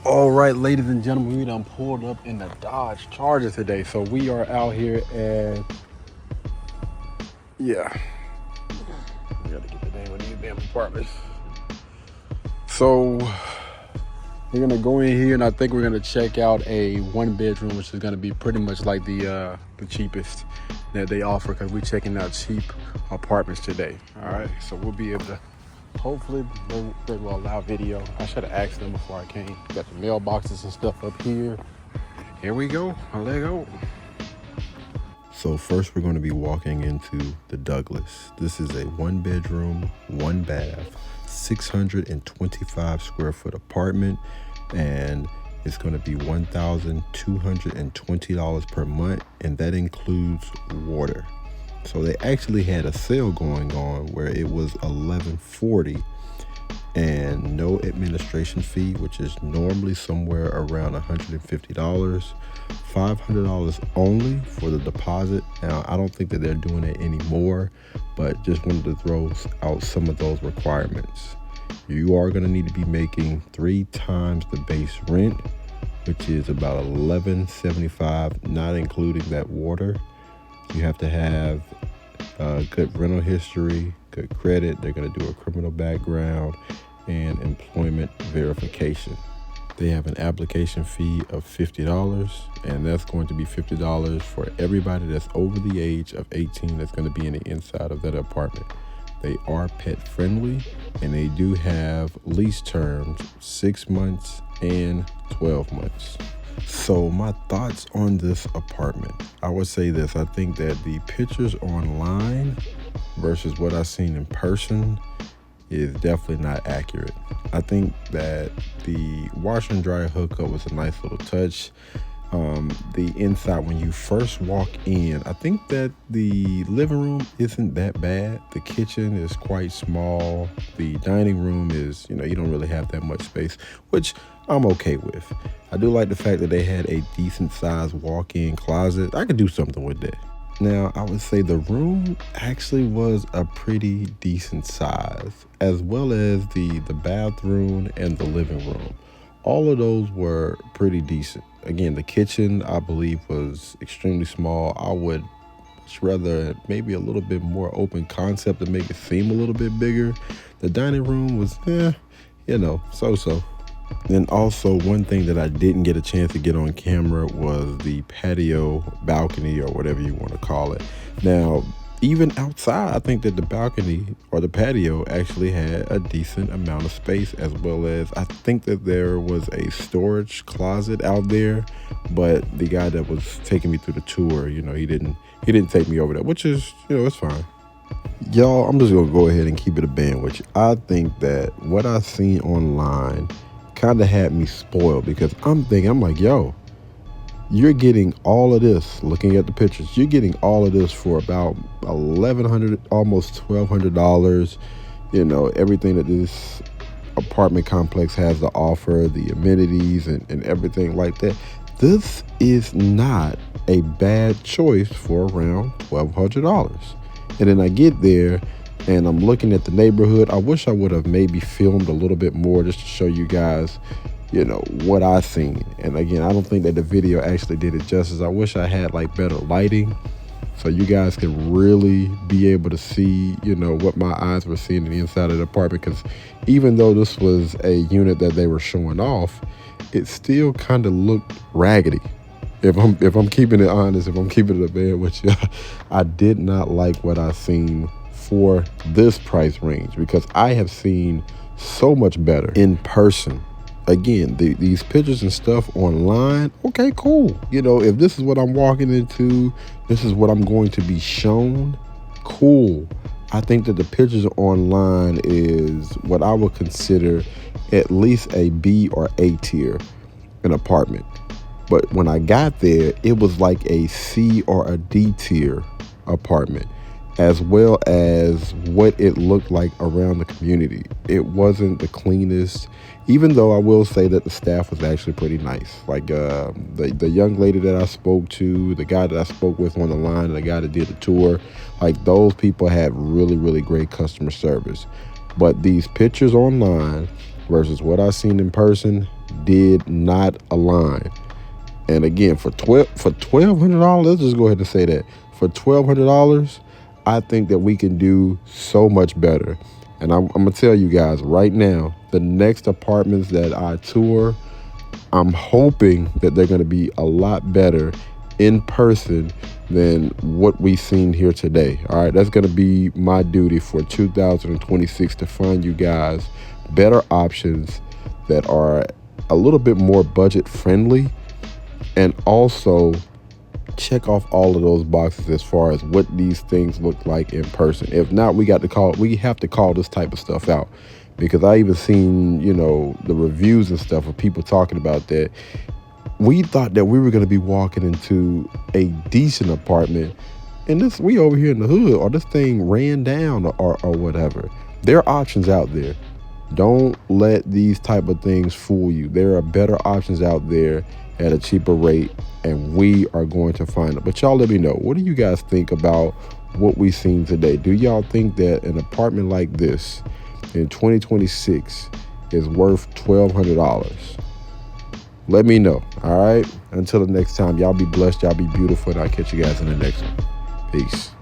All right, ladies and gentlemen, we done pulled up in the Dodge Charger today. So we are out here at, yeah, we gotta get the name of these damn apartments. So we're gonna go in here and I think we're gonna check out a 1-bedroom, which is gonna be pretty much like the cheapest that they offer, because we're checking out cheap apartments today. All right, so we'll be able to, hopefully they will allow video. I should have asked them before I came. Got the mailboxes and stuff up here. Here we go. Let go. So first we're going to be walking into the Douglas. This is a 1-bedroom, 1-bath, 625 square foot apartment, and it's going to be $1,220 per month, and that includes water. So they actually had a sale going on where it was $1,140 and no administration fee, which is normally somewhere around $150. $500 only for the deposit. Now, I don't think that they're doing it anymore, but just wanted to throw out some of those requirements. You are going to need to be making 3 times the base rent, which is about $1,175, not including that water. You have to have good rental history, good credit. They're going to do a criminal background and employment verification. They have an application fee of $50, and that's going to be $50 for everybody that's over the age of 18 that's going to be in the inside of that apartment. They are pet friendly, and they do have lease terms, 6 months and 12 months. So my thoughts on this apartment, I would say this. I think that the pictures online versus what I've seen in person is definitely not accurate. I think that the washer and dryer hookup was a nice little touch. The inside, when you first walk in, I think that the living room isn't that bad. The kitchen is quite small. The dining room is, you don't really have that much space, which I'm okay with. I do like the fact that they had a decent sized walk-in closet. I could do something with that. Now, I would say the room actually was a pretty decent size, as well as the bathroom and the living room. All of those were pretty decent. Again, the kitchen, I believe, was extremely small. I would much rather maybe a little bit more open concept to make it seem a little bit bigger. The dining room was, so-so. And also, one thing that I didn't get a chance to get on camera was the patio, balcony, or whatever you want to call it. Now, even outside, I think that the balcony or the patio actually had a decent amount of space, as well as I think that there was a storage closet out there, but the guy that was taking me through the tour, he didn't take me over there, which is, it's fine. Y'all, I'm just gonna go ahead and keep it a band with you. I think that what I seen online kind of had me spoiled, because I'm like, yo, you're getting all of this, looking at the pictures, you're getting all of this for about $1,100, almost $1,200. Everything that this apartment complex has to offer, the amenities and everything like that. This is not a bad choice for around $1,200. And then I get there and I'm looking at the neighborhood. I wish I would have maybe filmed a little bit more just to show you guys, what I seen. And again, I don't think that the video actually did it justice. I wish I had better lighting so you guys could really be able to see, what my eyes were seeing in the inside of the apartment. Because even though this was a unit that they were showing off, it still kind of looked raggedy. If I'm keeping it honest, if I'm keeping it a band with you, I did not like what I seen for this price range, because I have seen so much better in person. Again, these pictures and stuff online, okay, cool. If this is what I'm walking into, this is what I'm going to be shown, cool. I think that the pictures online is what I would consider at least a B or A tier an apartment. But when I got there, it was like a C or a D tier apartment, as well as what it looked like around the community. It wasn't the cleanest, even though I will say that the staff was actually pretty nice. The young lady that I spoke to, the guy that I spoke with on the line, and the guy that did the tour, those people had really, really great customer service. But these pictures online versus what I seen in person did not align. And again, for $1,200, let's just go ahead and say that for $1,200, I think that we can do so much better. And I'm gonna tell you guys right now, the next apartments that I tour, I'm hoping that they're gonna be a lot better in person than what we've seen here today. All right, that's gonna be my duty for 2026 to find you guys better options that are a little bit more budget friendly, and also check off all of those boxes as far as what these things look like in person. If not, we have to call this type of stuff out, because I even seen, the reviews and stuff of people talking about that. We thought that we were going to be walking into a decent apartment, and we over here in the hood, or this thing ran down, or whatever. There are options out there. Don't let these type of things fool you. There are better options out there at a cheaper rate, and we are going to find it. But y'all let me know, what do you guys think about what we've seen today? Do y'all think that an apartment like this in 2026 is worth $1,200? Let me know. All right, until the next time, y'all be blessed, y'all be beautiful, and I'll catch you guys in the next one. Peace.